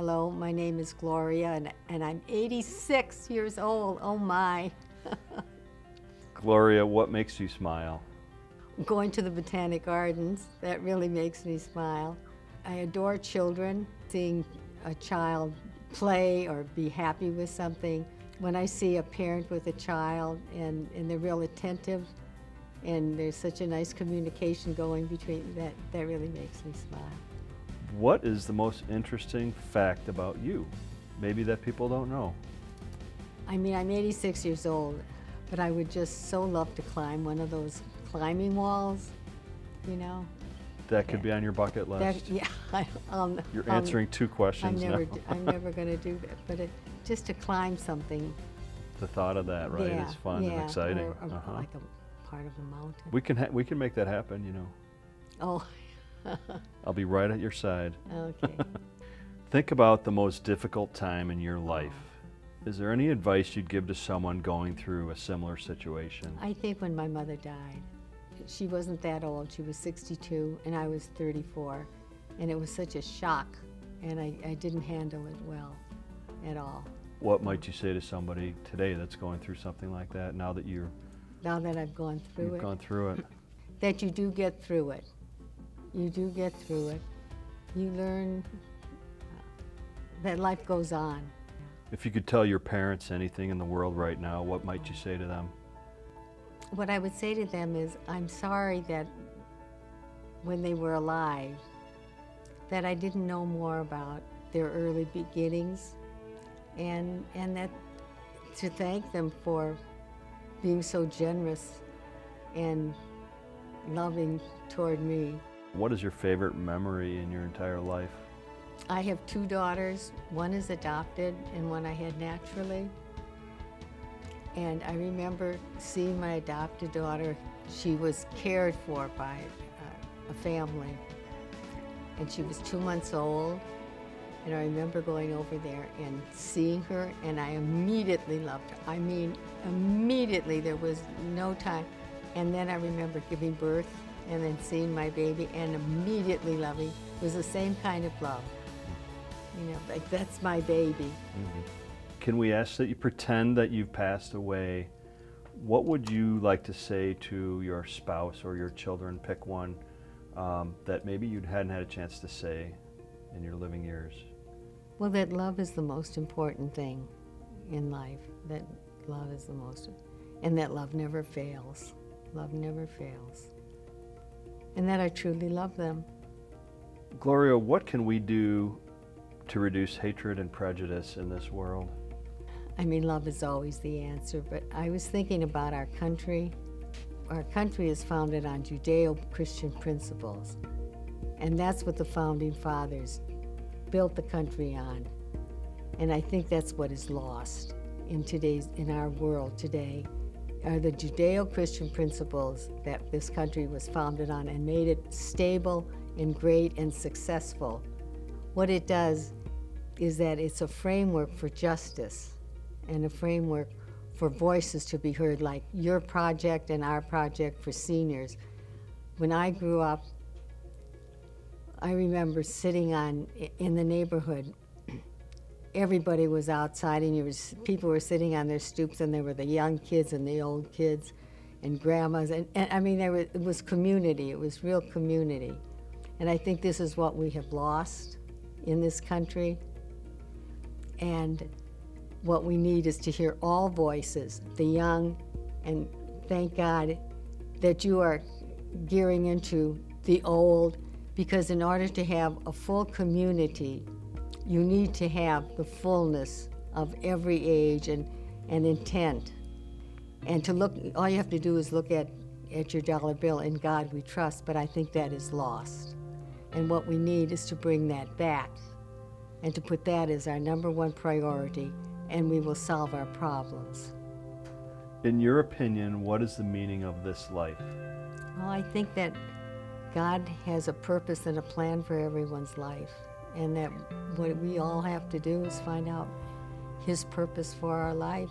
Hello, my name is Gloria, and I'm 86 years old. Oh my. Gloria, what makes you smile? Going to the Botanic Gardens, that really makes me smile. I adore children. Seeing a child play or be happy with something. When I see a parent with a child and they're real attentive and there's such a nice communication going between, that really makes me smile. What is the most interesting fact about you? Maybe that people don't know. I mean, I'm 86 years old, but I would just so love to climb one of those climbing walls, you know. That could be on your bucket list. Yeah, You're answering two questions now. I'm never going to do that, but just to climb something. The thought of that, right, is fun and exciting. Or like a part of a mountain. We can make that happen, you know. Oh. I'll be right at your side. Okay. Think about the most difficult time in your life. Is there any advice you'd give to someone going through a similar situation? I think when my mother died, she wasn't that old. She was 62 and I was 34. And it was such a shock, and I didn't handle it well at all. What might you say to somebody today that's going through something like that now that I've gone through it? You've gone through it. That you do get through it. You do get through it. You learn that life goes on. If you could tell your parents anything in the world right now, what might you say to them? What I would say to them is, I'm sorry that when they were alive, that I didn't know more about their early beginnings, and that to thank them for being so generous and loving toward me. What is your favorite memory in your entire life? I have two daughters. One is adopted and one I had naturally. And I remember seeing my adopted daughter. She was cared for by a family. And she was 2 months old. And I remember going over there and seeing her, and I immediately loved her. I mean, immediately, there was no time. And then I remember giving birth and then seeing my baby and immediately loving. It was the same kind of love. You know, like, that's my baby. Mm-hmm. Can we ask that you pretend that you've passed away? What would you like to say to your spouse or your children? Pick one that maybe you hadn't had a chance to say in your living years. Well, that love is the most important thing in life. That love is the most, and that love never fails. Love never fails. And that I truly love them. Gloria, what can we do to reduce hatred and prejudice in this world? I mean, love is always the answer, but I was thinking about our country. Our country is founded on Judeo-Christian principles, and that's what the Founding Fathers built the country on. And I think that's what is lost in our world today, are the Judeo-Christian principles that this country was founded on and made it stable and great and successful. What it does is that it's a framework for justice and a framework for voices to be heard, like your project and our project for seniors. When I grew up, I remember sitting in the neighborhood. Everybody was outside, and people were sitting on their stoops, and there were the young kids and the old kids and grandmas. And I mean, it was community. It was real community. And I think this is what we have lost in this country. And what we need is to hear all voices, the young, and thank God that you are gearing into the old, because in order to have a full community, you need to have the fullness of every age and intent. And to look, all you have to do is look at your dollar bill. In God we trust, but I think that is lost. And what we need is to bring that back and to put that as our #1 priority, and we will solve our problems. In your opinion, what is the meaning of this life? Well, I think that God has a purpose and a plan for everyone's life, and that what we all have to do is find out His purpose for our life